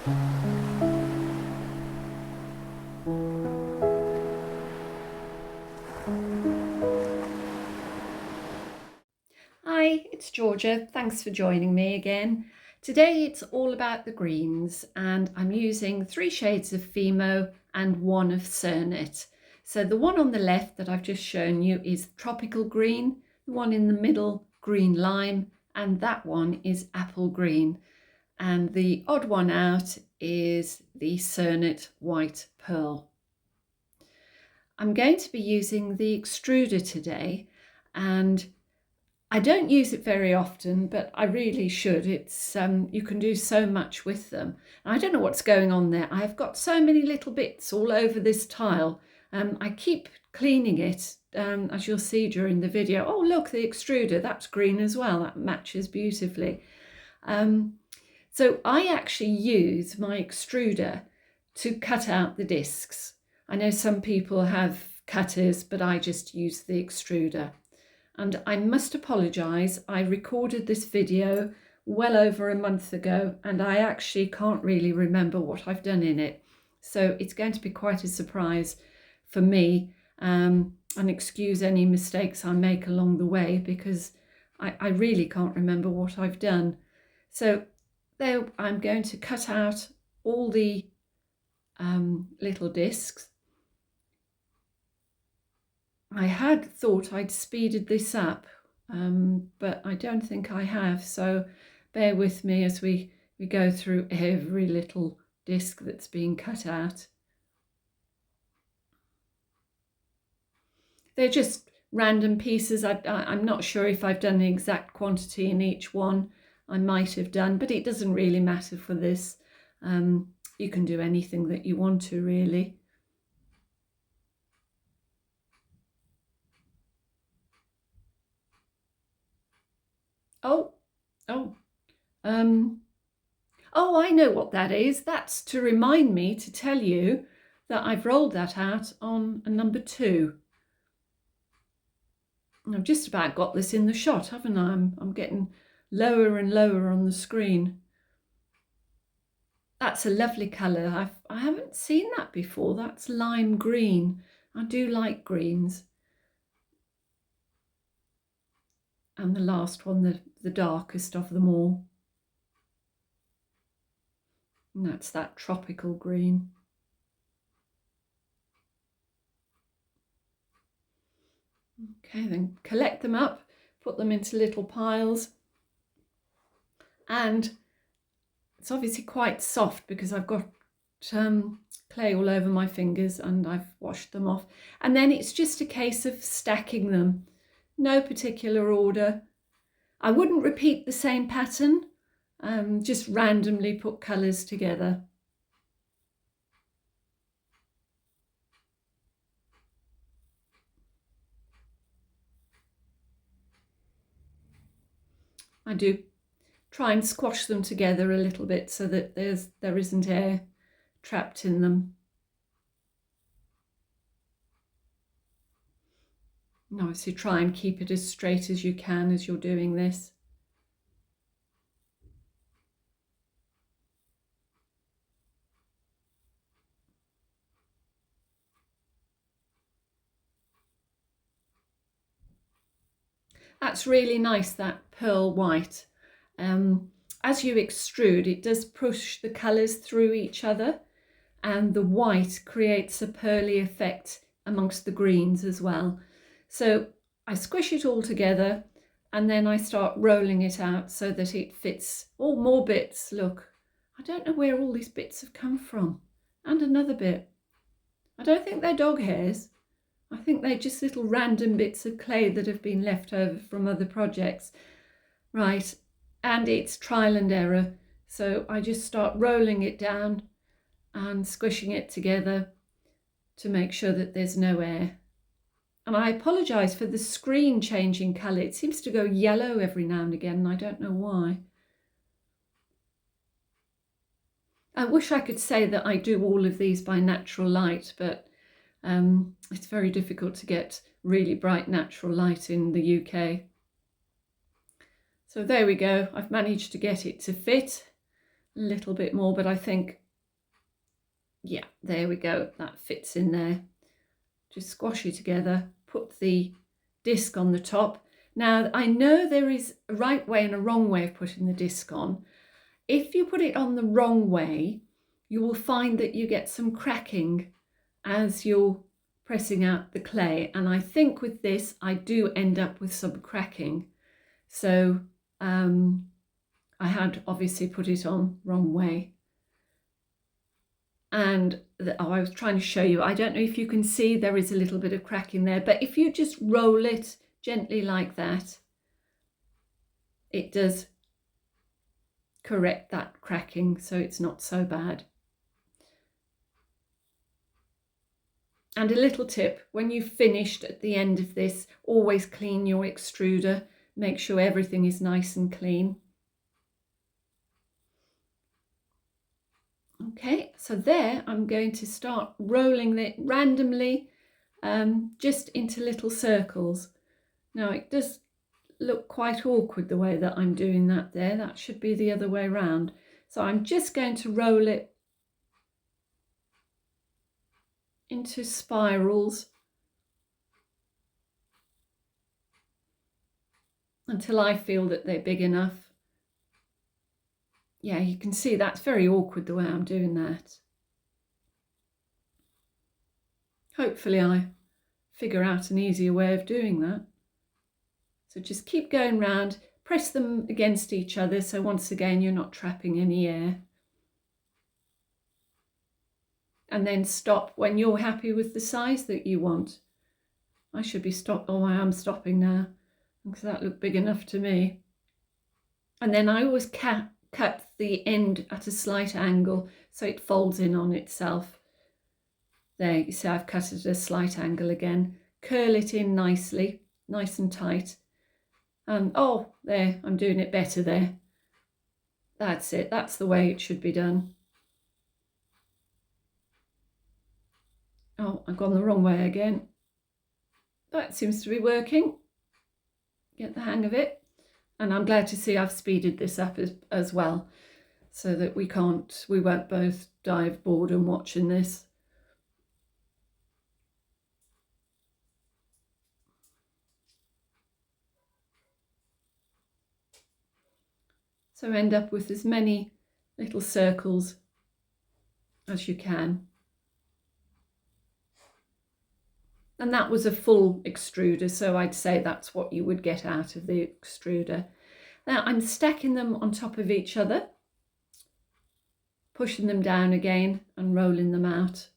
Hi, it's Georgia. Thanks for joining me again. Today it's all about the greens and I'm using 3 shades of Fimo and 1 of Cernit. So the one on the left that I've just shown you is tropical green, the one in the middle green lime, and that one is apple green. And the odd one out is the Cernit white pearl. I'm going to be using the extruder today, and I don't use it very often, but I really should. It's you can do so much with them. I don't know what's going on there. I've got so many little bits all over this tile. I keep cleaning it, as you'll see during the video. Oh, look, the extruder, that's green as well. That matches beautifully. So I actually use my extruder to cut out the discs. I know some people have cutters, but I just use the extruder. And I must apologise, I recorded this video well over a month ago and I actually can't really remember what I've done in it. So it's going to be quite a surprise for me, and excuse any mistakes I make along the way because I really can't remember what I've done. So there I'm going to cut out all the little discs. I had thought I'd speeded this up, but I don't think I have, so bear with me as we go through every little disc that's being cut out. They're just random pieces. I'm not sure if I've done the exact quantity in each one. I might have done, but it doesn't really matter for this. You can do anything that you want to, really. Oh, I know what that is. That's to remind me to tell you that I've rolled that out on a number 2. I've just about got this in the shot, haven't I? I'm getting lower and lower on the screen. That's a lovely colour. I haven't seen that before. That's lime green. I do like greens. And the last one, the darkest of them all. And that's that tropical green. Okay, then collect them up, put them into little piles. And it's obviously quite soft because I've got clay all over my fingers and I've washed them off. And then it's just a case of stacking them. No particular order. I wouldn't repeat the same pattern, just randomly put colours together. I do try and squash them together a little bit so that there isn't air trapped in them. And obviously try and keep it as straight as you can as you're doing this. That's really nice, that pearl white. As you extrude, it does push the colours through each other, and the white creates a pearly effect amongst the greens as well. So I squish it all together and then I start rolling it out so that it fits. Oh, more bits, look. I don't know where all these bits have come from. And another bit. I don't think they're dog hairs. I think they're just little random bits of clay that have been left over from other projects. Right, and it's trial and error. So I just start rolling it down and squishing it together to make sure that there's no air. And I apologise for the screen changing colour. It seems to go yellow every now and again, and I don't know why. I wish I could say that I do all of these by natural light, but it's very difficult to get really bright natural light in the UK. So there we go. I've managed to get it to fit. a little bit more, but I think, yeah, there we go, that fits in there. Just squash it together, put the disc on the top. Now, I know there is a right way and a wrong way of putting the disc on. If you put it on the wrong way, you will find that you get some cracking as you're pressing out the clay. And I think with this, I do end up with some cracking. So I had obviously put it on wrong way. And I was trying to show you, I don't know if you can see there is a little bit of cracking there, but if you just roll it gently like that, it does correct that cracking, so it's not so bad. And a little tip, when you've finished at the end of this, always clean your extruder. Make sure everything is nice and clean. Okay, so there I'm going to start rolling it randomly, just into little circles. Now it does look quite awkward the way that I'm doing that there. That should be the other way around. So I'm just going to roll it into spirals until I feel that they're big enough. Yeah, you can see that's very awkward the way I'm doing that. Hopefully I figure out an easier way of doing that. So just keep going round, press them against each other, so once again you're not trapping any air. And then stop when you're happy with the size that you want. I should be I am stopping now, because that looked big enough to me. And then I always cut the end at a slight angle so it folds in on itself. There, you see I've cut it at a slight angle again. Curl it in nicely, nice and tight. And oh, there, I'm doing it better there. That's it, that's the way it should be done. Oh, I've gone the wrong way again. That seems to be working. Get the hang of it. And I'm glad to see I've speeded this up as well, so that we won't both die of boredom watching this. So end up with as many little circles as you can. And that was a full extruder, so I'd say that's what you would get out of the extruder. Now I'm stacking them on top of each other, pushing them down again and rolling them out.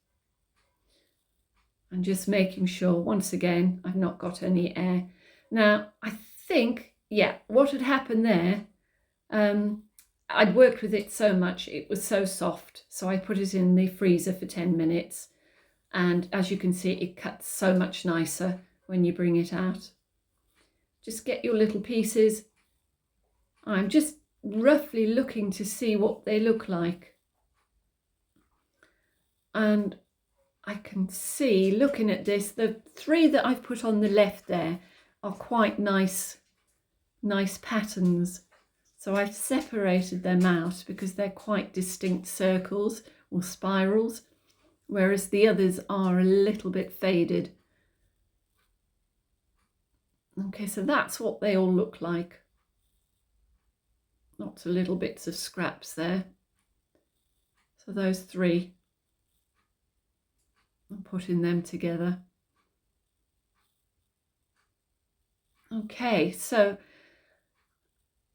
And just making sure, once again, I've not got any air. Now, I think, yeah, what had happened there, I'd worked with it so much, it was so soft, so I put it in the freezer for 10 minutes. And as you can see, it cuts so much nicer when you bring it out. Just get your little pieces. I'm just roughly looking to see what they look like. And I can see, looking at this, the three that I've put on the left there are quite nice patterns. So I've separated them out because they're quite distinct circles or spirals, whereas the others are a little bit faded. Okay, so that's what they all look like. Lots of little bits of scraps there. So those three, I'm putting them together. Okay, so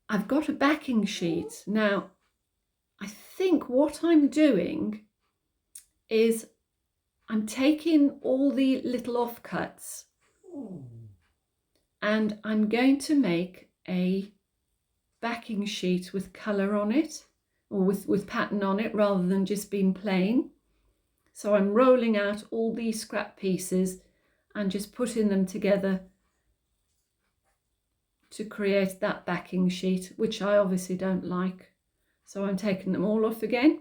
I've got a backing sheet. Now, I think what I'm doing is I'm taking all the little offcuts and I'm going to make a backing sheet with colour on it, or with pattern on it, rather than just being plain. So I'm rolling out all these scrap pieces and just putting them together to create that backing sheet, which I obviously don't like. So I'm taking them all off again.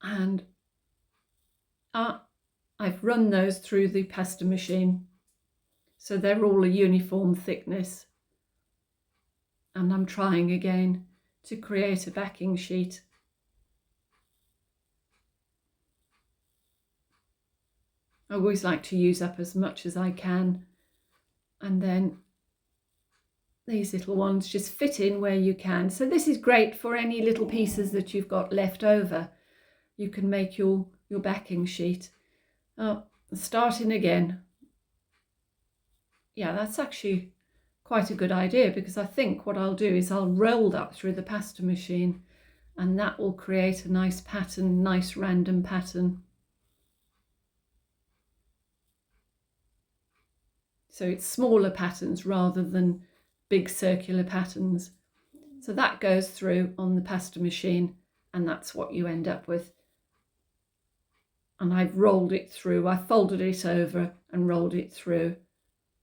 And I've run those through the pasta machine. So they're all a uniform thickness. And I'm trying again. to create a backing sheet. I always like to use up as much as I can, and then these little ones just fit in where you can. So this is great for any little pieces that you've got left over. You can make your backing sheet. Oh, starting again. Yeah, that's actually quite a good idea, because I think what I'll do is I'll roll that through the pasta machine, and that will create a nice pattern, nice random pattern. So it's smaller patterns rather than big circular patterns. So that goes through on the pasta machine, and that's what you end up with. And I've rolled it through, I folded it over and rolled it through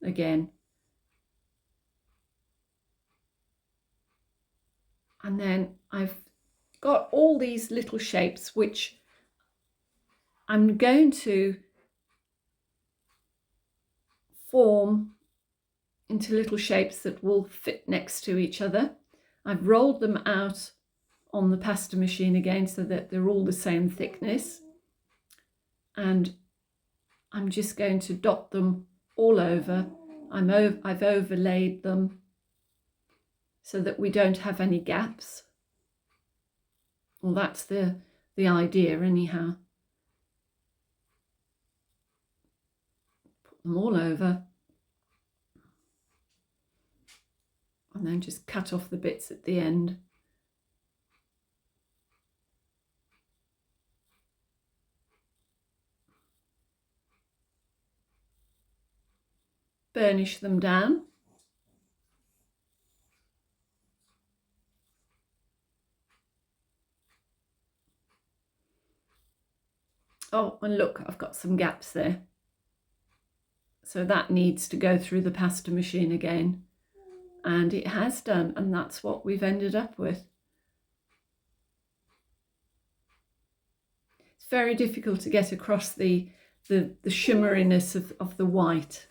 again. And then I've got all these little shapes which I'm going to form into little shapes that will fit next to each other. I've rolled them out on the pasta machine again so that they're all the same thickness, and I'm just going to dot them all over. I've overlaid them so that we don't have any gaps. Well, that's the idea anyhow. Put them all over, and then just cut off the bits at the end. Burnish them down. Oh, and look, I've got some gaps there. So that needs to go through the pasta machine again. And it has done, and that's what we've ended up with. It's very difficult to get across the shimmeriness of the white.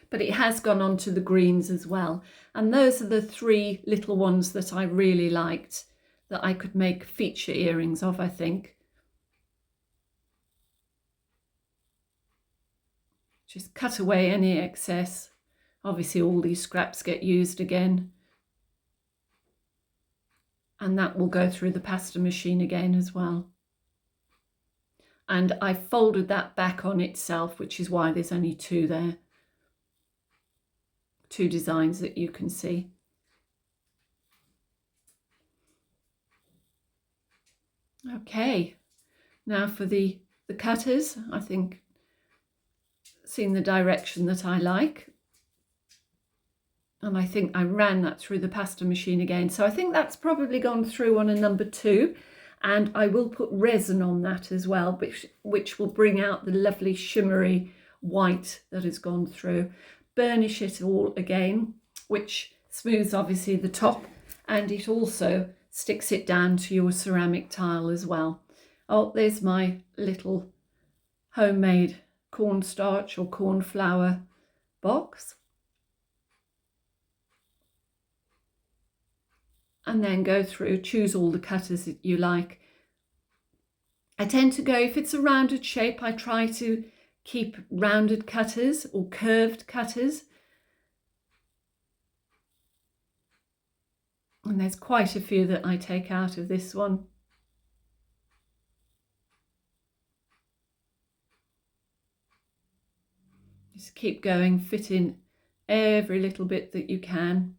But it has gone on to the greens as well. And those are the three little ones that I really liked, that I could make feature earrings of, I think. Just cut away any excess. Obviously all these scraps get used again. And that will go through the pasta machine again as well. And I folded that back on itself, which is why there's only two there. Two designs that you can see. Okay, now for the cutters. I think seen the direction that I like, and I think I ran that through the pasta machine again, so I think that's probably gone through on a number 2, and I will put resin on that as well, which will bring out the lovely shimmery white that has gone through. Burnish it all again, which smooths obviously the top, and it also sticks it down to your ceramic tile as well. Oh, there's my little homemade cornstarch or corn flour box. And then go through, choose all the cutters that you like. I tend to go, if it's a rounded shape, I try to keep rounded cutters or curved cutters. And there's quite a few that I take out of this one. Just keep going, fit in every little bit that you can.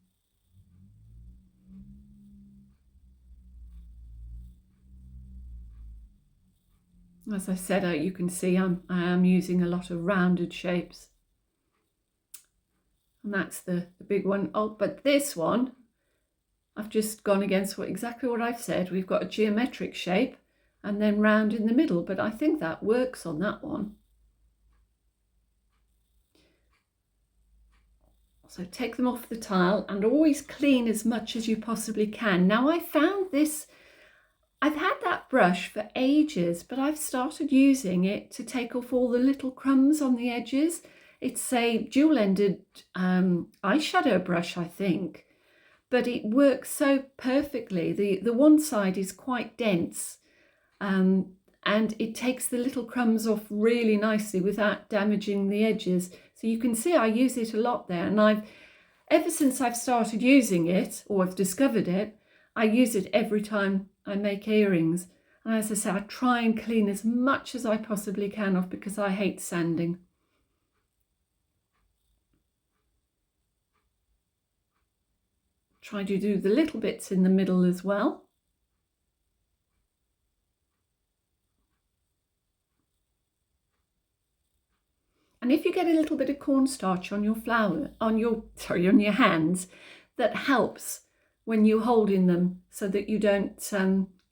As I said, you can see I am using a lot of rounded shapes. And that's the big one. Oh, but this one, I've just gone against exactly what I've said. We've got a geometric shape and then round in the middle, but I think that works on that one. So take them off the tile and always clean as much as you possibly can. Now I found this, I've had that brush for ages, but I've started using it to take off all the little crumbs on the edges. It's a dual-ended eyeshadow brush, I think, but it works so perfectly. The one side is quite dense, and it takes the little crumbs off really nicely without damaging the edges. So you can see I use it a lot there, and ever since I've started using it, or I've discovered it, I use it every time I make earrings. And as I say, I try and clean as much as I possibly can off because I hate sanding. Try to do the little bits in the middle as well. And if you get a little bit of cornstarch on your on your hands, that helps when you're holding them so that you don't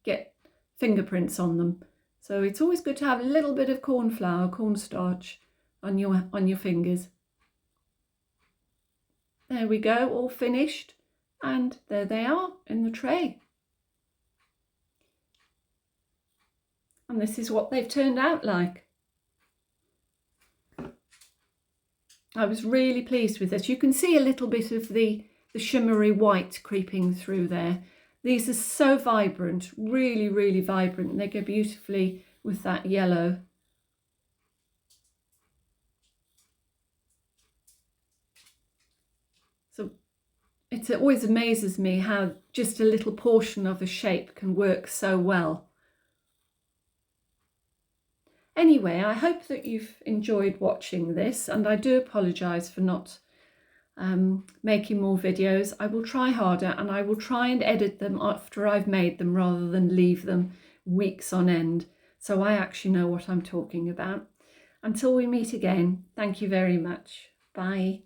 get fingerprints on them. So it's always good to have a little bit of cornstarch on your fingers. There we go, all finished, and there they are in the tray. And this is what they've turned out like. I was really pleased with this. You can see a little bit of the shimmery white creeping through there. These are so vibrant, really, really vibrant, and they go beautifully with that yellow. So it always amazes me how just a little portion of a shape can work so well. Anyway, I hope that you've enjoyed watching this, and I do apologise for not making more videos. I will try harder, and I will try and edit them after I've made them rather than leave them weeks on end, so I actually know what I'm talking about. Until we meet again, thank you very much. Bye.